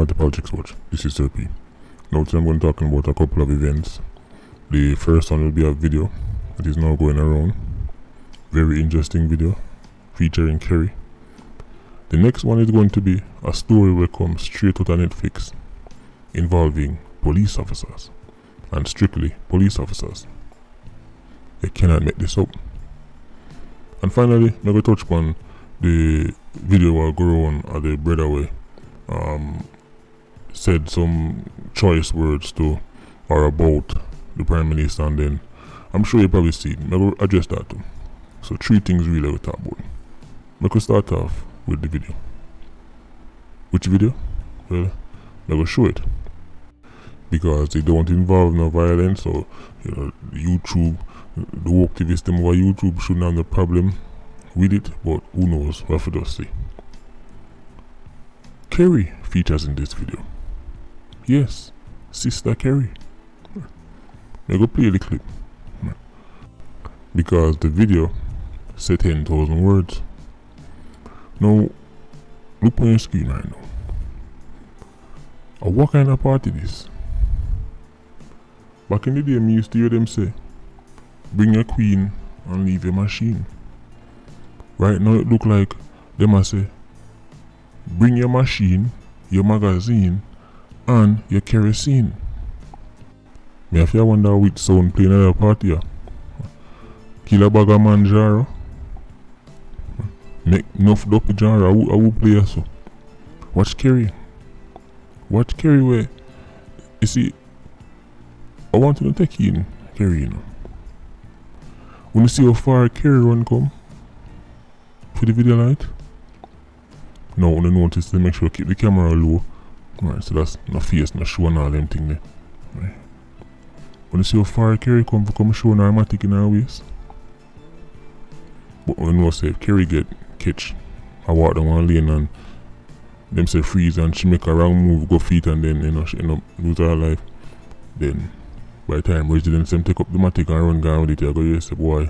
to Politics Watch. This is Sir P. Now today I'm going to be talking about a couple of events. The first one will be a video that is now going around. Very interesting video featuring Kerry. The next one is going to be a story will come straight out of Netflix involving police officers, and strictly police officers. You cannot make this up. And finally, I'm going to touch upon the video will go on at the brother way said some choice words to or about the Prime Minister, and then I'm sure you probably see it. I'm going to address that too. So 3 things really we talk about. I'm going to start off with the video. Which video? Well, I'm going to show it. Because they don't involve no violence, so you know, YouTube, the activists them over YouTube shouldn't have no problem with it, but who knows, what for just see. Kerry features in this video. Yes, Sister Kerry. I'm going to play the clip. Because the video said 10,000 words. Now, look on your screen right now. What kind of party this? Back in the day, me used to hear them say, bring your queen and leave your machine. Right now it look like them a say, bring your machine, your magazine, and your kerosene. Me have to wonder which sound playing at a party here. Kill a bag of Manjaro. Make enough dopey genre, I will play so. Watch Kerry. Watch Kerry where, you see, I want to take in Kerry, you know. When you see how far Kerry run come for the video light, now when you notice to make sure keep the camera low. Right, so that's no face, no show and all them thing there. Right. When you see how far Kerry come showing her matic in her waist. But when you know say if Kerry get catch, I walk down one lane and them say freeze and she make a wrong move, go feet, and then you know she end up lose her life, then by the time residents them take up the matic and run down with it, I go, yes, boy,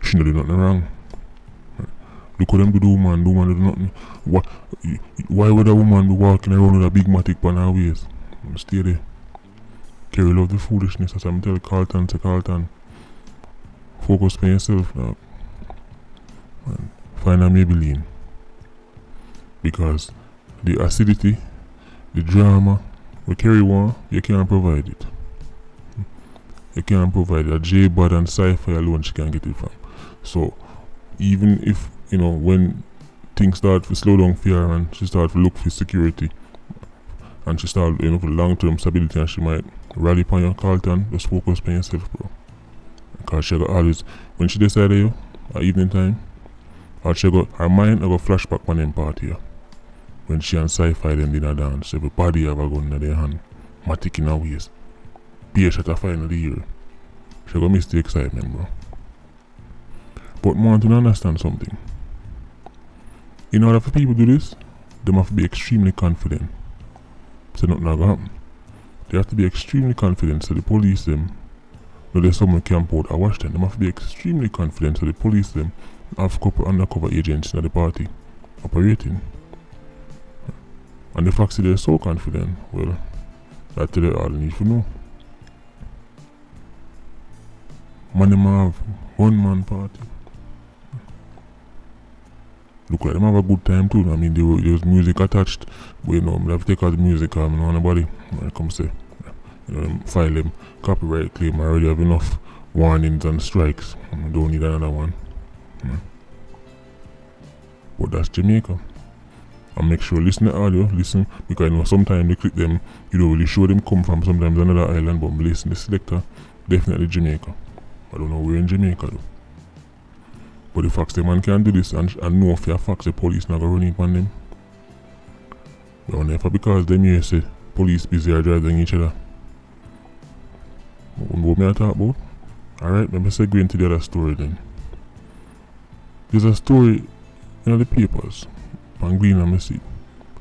she no do nothing wrong. Look how them do the woman do nothing. Why would a woman be walking around with a big matic on her waist? Stay there. Kerry love the foolishness, as I'm telling Carlton, say Carlton, focus on yourself now. And find a Maybelline. Because the acidity, the drama, what Kerry want, you can't provide it. You can't provide it. J-Bud and Sci-Fi alone she can get it from. So even if, you know, when things start to slow down for her and she start to look for security and she start, you know, for long-term stability, and she might rally upon your Carlton, just focus on yourself, bro. Because she got always, when she decided you at evening time, or she got her mind I got flashback on them party here. When she and Sci-Fi them did a dance, everybody have a gun in their hand, matic in her waist. Be a shot of fire in the year. She got miss the excitement, bro. But man, to understand something. In order for people to do this, they have to be extremely confident. So nothing will happen. They have to be extremely confident, so the police them, no there's someone camp out or watch them. They have to be extremely confident, so the police them have a couple undercover agents in the party operating. And the fact that they're so confident, well, I tell you all you need to know. Man, them have one-man party. Look like them have a good time too. I mean, there was music attached, but you know, I have to take out the music, I know nobody. When I come say, you know, file them copyright claim. I already have enough warnings and strikes. I don't need another one. But that's Jamaica. And make sure listen to the audio, listen, because you know sometimes they click them, you don't really show them come from sometimes another island, but listen the selector, definitely Jamaica. I don't know where in Jamaica though. But the facts the man can do this and know if your facts the police not gonna run upon them. But never because them here say police busy or driving each other. But what me I talk about? Alright, let me segue into the other story then. There's a story in the papers. On green on my seat.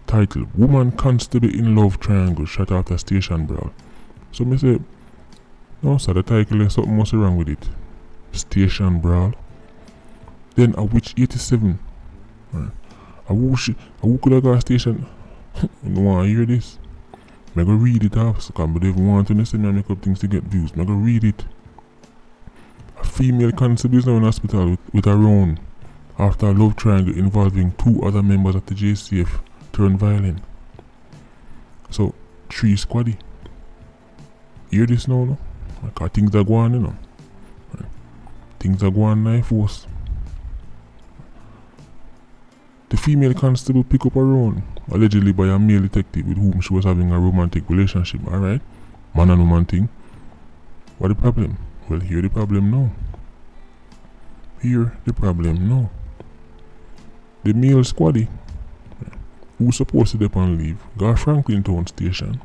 Title, Woman Constable in Love Triangle shot after station brawl. So me say, no sir, the title is something must be wrong with it. Station brawl. Then a witch 87. Right. Who could have got a station? You don't want to hear this? I go read it off, but they want to say me make up things to get views. I go read it. A female constable is now in hospital with her own after a love triangle involving 2 other members of the JCF turned violent. So, 3 squaddy. Hear this now, no? Because things are going, you know. Things are going knife force. The female constable pick up her own, allegedly by a male detective with whom she was having a romantic relationship, alright? Man and woman thing. What the problem? Well, hear the problem now. Hear the problem now. The male squaddy, who's supposed to be on leave, got Franklin Town Station,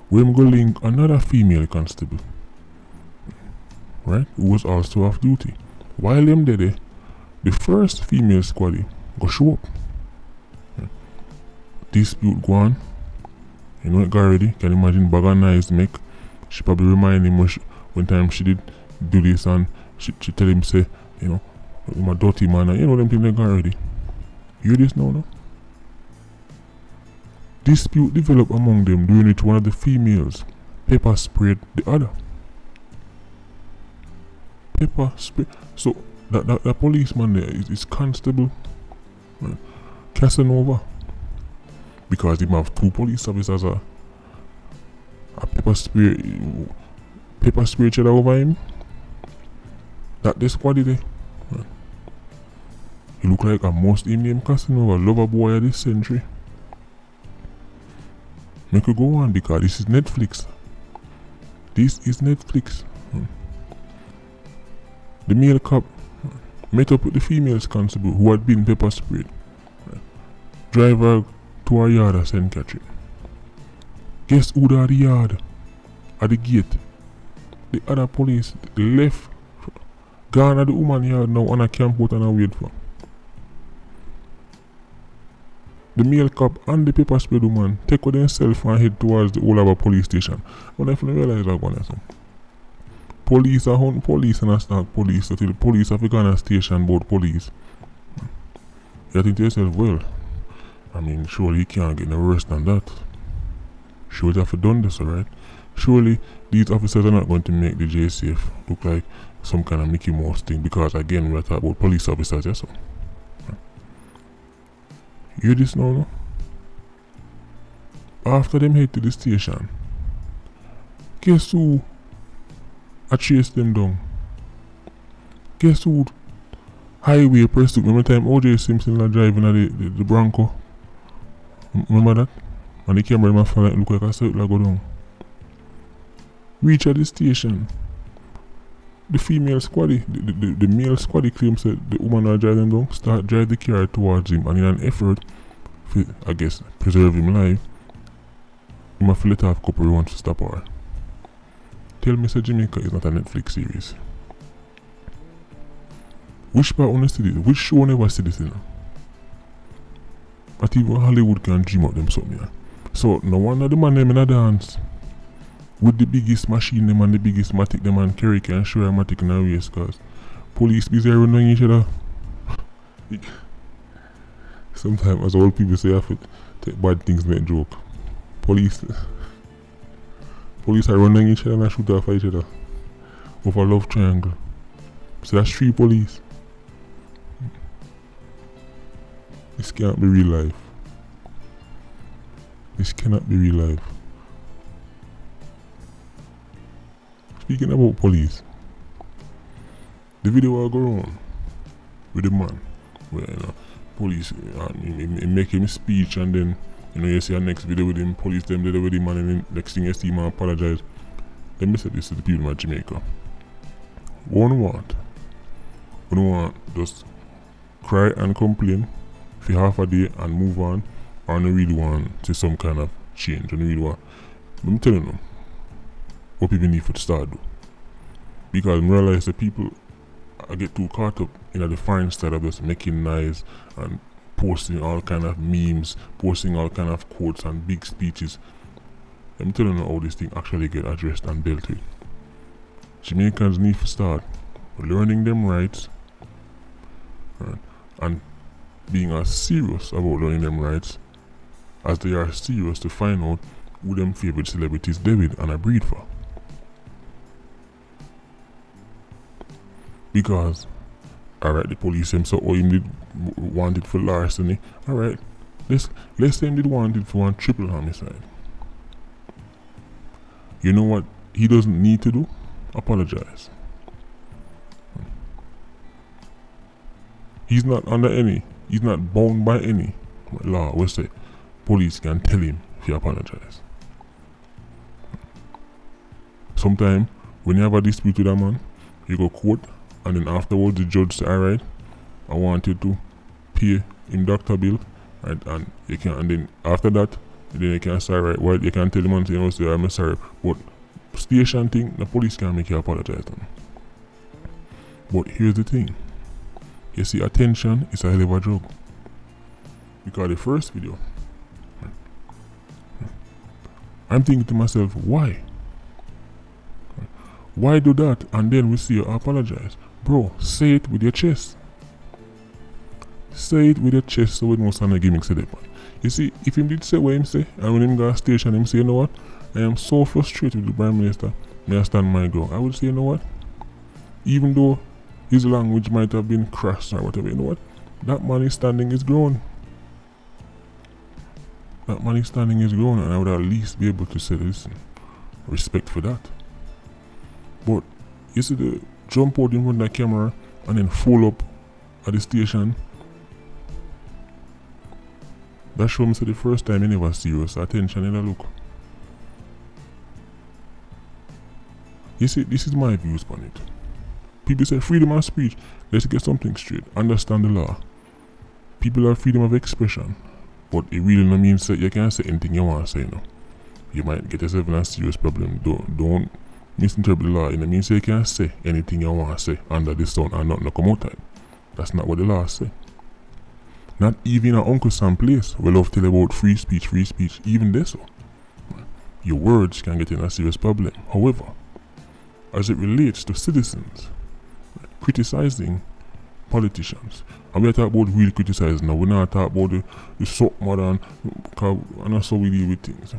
where him go link another female constable, right, who was also off duty. While them there, the first female squaddy go show up. Dispute go on. You know it got ready. Can you imagine bag of knives make? She probably remind him when time she did do this, and she tell him say, you know, I'm a dirty man, and you know them things they got ready. You hear this now, no? Dispute developed among them, during which one of the females pepper sprayed the other. Pepper spray. So that policeman there is Constable Casanova, because he have 2 police officers a pepper spray each other over him. That the squad there. He look like a most named Casanova, lover boy of this century. Make it go on, because this is Netflix. This is Netflix. The male cop met up with the female constable who had been pepper sprayed. Drive her to her yard at St. Catherine. Guess who at the yard? At the gate. The other police left. Gone at the woman yard now and a camp out and a wait for. The male cop and the pepper sprayed woman take with themselves and head towards the Olaba police station. When I realize that one, police are hunting police and I start police until the police have gone a station about police. You think to yourself, well, I mean, surely you can't get no worse than that. Surely you have to done this, alright? Surely these officers are not going to make the JCF look like some kind of Mickey Mouse thing, because again we are talking about police officers, yes sir. You hear this now, no? After them head to the station, guess who I chase them down? Guess who highway pursuit? Remember the time OJ Simpson was driving the Bronco? Remember that? And the camera in my phone look like a circle go down. Reach at the station. The female squaddy, the male squaddy claims that the woman was driving down, start drive the car towards him, and in an effort to, I guess, preserve him life, he must let off a couple rounds to stop her. Tell me, Sir Jamaica is not a Netflix series. Which part on see this? Which show never see this, you know? But even Hollywood can dream up them something, yeah. So, no wonder the man them in a dance with the biggest machine them and the biggest matic them, and Kerry can show a matic in a race, cause police busy running each other. Sometimes as old people say, I have to take bad things make joke. Police are running each other and shoot off each other over a love triangle. So that's 3 police. This can't be real life. This cannot be real life. Speaking about police, the video will go on with the man where, you know, police he make him speech, and then, you know, you see a next video with him, police them there with him, and then next thing you see him apologize. Let me say this to the people in Jamaica. What we want just cry and complain for half a day and move on, or no really want to some kind of change, and really want. I'm telling them what people need to start do. Because I realize that people get too caught up in the fine style of just making noise and posting all kind of memes, posting all kind of quotes and big speeches. I'm telling you how this thing actually get addressed and dealt with. Jamaicans need to start learning them rights, right, and being as serious about learning them rights as they are serious to find out who them favorite celebrities David and I breed for. Because alright, the police him so him did want it for larceny. Alright, let's say him did want it for one triple homicide. You know what he doesn't need to do? Apologize. He's not under any, he's not bound by any law. We say police can tell him if he apologize. Sometimes when you have a dispute with a man, you go court and then afterwards the judge say, alright, I want you to pay him doctor bill, right? And you can, and then after that, then you can say, alright, well, you can tell the man, you know, say, I'm sorry, but station thing, the police can't make you apologize to him. But here's the thing. You see, attention is a hell of a drug. Because the first video, I'm thinking to myself, why? Why do that? And then we see you apologize. Bro, say it with your chest. Say it with your chest so we know some gimmicks to that one. You see, if him did say what him say, and when him go to station, him say, you know what? I am so frustrated with the Prime Minister, may I stand my ground. I would say, you know what? Even though his language might have been crass or whatever, you know what? That man is standing his ground. That man is standing his ground, and I would at least be able to say, listen, respect for that. But you see the jump out in front of the camera and then fall up at the station. That shows me so the first time you never serious attention in the look. You see, this is my views on it. People say freedom of speech. Let's get something straight. Understand the law. People have freedom of expression. But it really no means that you can't say anything you want to say, no. You might get yourself in a serious problem. Don't misinterpret the law. It means you can't say anything you want to say under the sun and nothing come out of it. That's not what the law say. Not even an Uncle Sam place we love tell about free speech, even this so. Your words can get in a serious problem. However, as it relates to citizens criticizing politicians, and we are talking about real criticizing now, we're not talking about the soap modern, and that's how we deal with things.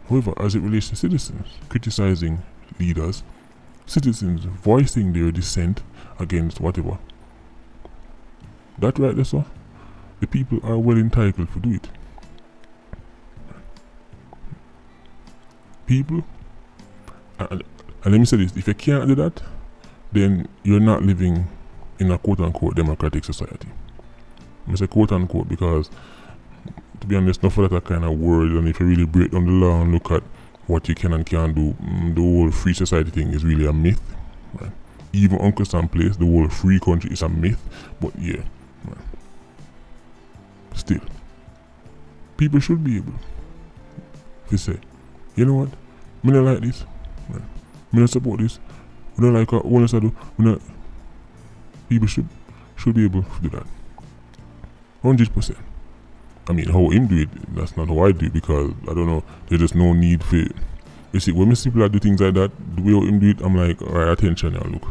However, as it relates to citizens criticizing leaders, citizens voicing their dissent against whatever, that right there, sir, the people are well entitled to do it. People, and let me say this, if you can't do that, then you're not living in a quote-unquote democratic society. I say quote-unquote because, to be honest, not for that kind of word, and if you really break down the law and look at what you can and can't do, the whole free society thing is really a myth. Right? Even Uncle Sam place, the whole free country is a myth, but yeah. Right? Still, people should be able to say, you know what, I don't like this, right? I don't support this, I don't like what I do, people should be able to do that. 100%. I mean, how him do it, that's not how I do it, because I don't know, there's just no need for it. You see, when I see people do things like that, the way how him do it, I'm like, alright, attention now, look.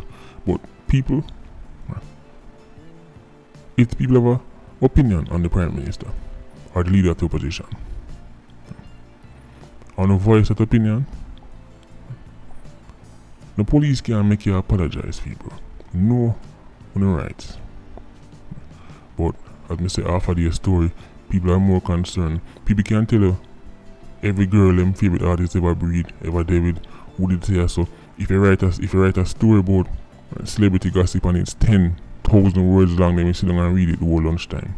But people, if people have an opinion on the Prime Minister or the leader of the opposition, on a voice that opinion, the police can't make you apologize, people. No rights. But as I say, after the story, people are more concerned. People can't tell you every girl them favorite artist ever breed, ever David, who did say so. If you write a story about celebrity gossip and it's 10,000 words long, then you sit down and read it the whole lunchtime.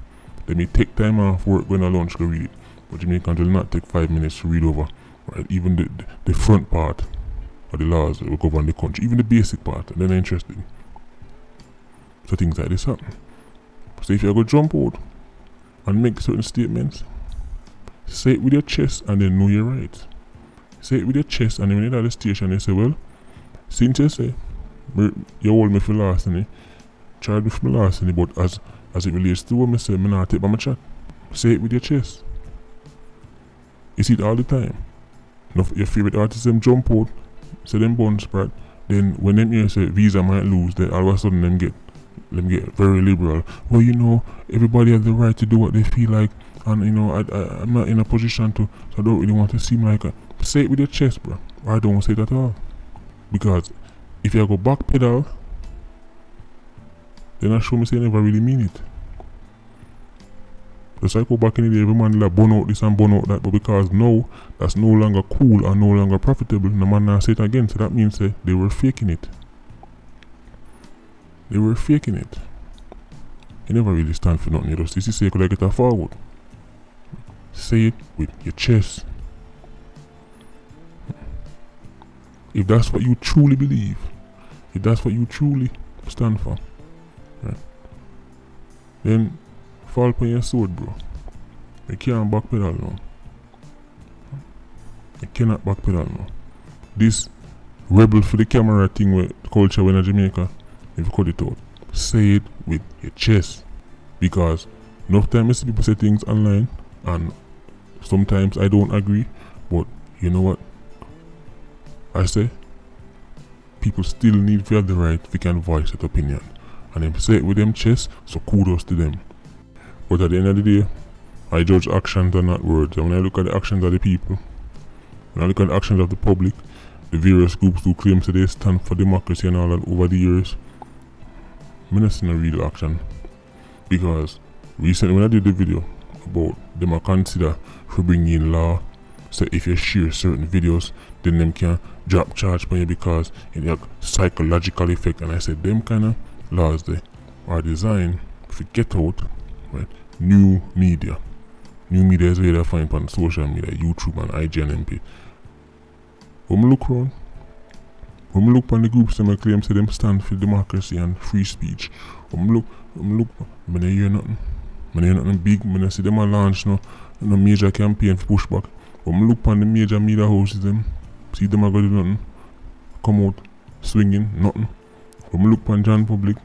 Then you take time off work when I lunch to read it. But Jamaicans will not take 5 minutes to read over. Right? Even the front part of the laws that will govern the country, even the basic part, and then they're interested. So things like this happen. So if you go jump out and make certain statements, say it with your chest and then know your rights. Say it with your chest, and then when you're at the station, you say, well, since you say you hold me for larceny, charge me for larceny, but as it relates to what I say, I'm not take by my chat. Say it with your chest. You see it all the time. Now, your favorite artists them jump out, say them bun spread, then when them hear say Visa might lose, then all of a sudden them get very liberal. Well, you know, everybody has the right to do what they feel like, And you know, I'm not in a position to, so I don't really want to seem like say it with your chest, bro. I don't say it at all. Because if you go back pedal, then I show me say you never really mean it. Just like go back in the day, every man like burn out this and burn out that, but because now that's no longer cool and no longer profitable, the man now say it again. So that means they were faking it. They were faking it. You never really stand for nothing. You just say could I get a forward. Say it with your chest. If that's what you truly believe, if that's what you truly stand for, right, then fall upon your sword, bro. You can't backpedal now. You cannot backpedal now. This rebel for the camera thing with culture when in Jamaica, if you cut it out, say it with your chest. Because enough time I see people say things online and sometimes I don't agree, but you know what I say? People still need to have the right if they can voice that opinion. And them say it with them chest, so kudos to them. But at the end of the day, I judge actions and not words. And when I look at the actions of the people, when I look at the actions of the public, the various groups who claim to they stand for democracy and all that over the years, I'm not seeing a real action. Because recently when I did the video about them I consider for bringing in law, so if you share certain videos, then them can drop charge on you because it has psychological effect. And I said them kind of laws they are designed to get out, right? New media. New media is where they find on social media, YouTube and IG and MP. When we look around, when we look on the groups them claim say them stand for democracy and free speech. When we look, I don't hear nothing. I don't hear nothing big. I don't see them launch no major campaign for pushback. When we look on the major media houses them, see them are going to do nothing. Come out swinging, nothing. When we look on John Public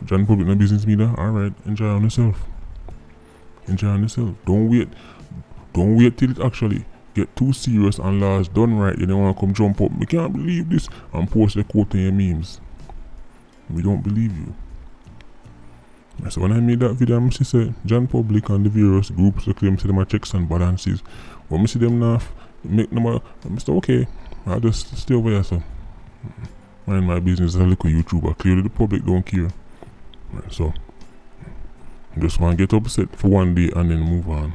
no business media, alright, enjoy on yourself. Enjoy on yourself. Don't wait till it actually get too serious and laws done right, then they want to come jump up. We can't believe this and post a quote in your memes. We don't believe you. So when I made that video, I see John Public and the various groups that claim to them are checks and balances. When I see them now make them I'm still okay. I'll just stay over here, so mind my business as a little YouTuber. Clearly the public don't care. Right, so I just want to get upset for one day and then move on.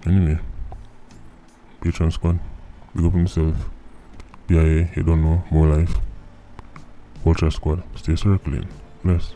Anyway, Patreon squad, big up on yourself. BIA, you don't know, more life. Culture squad, stay circling. Bless.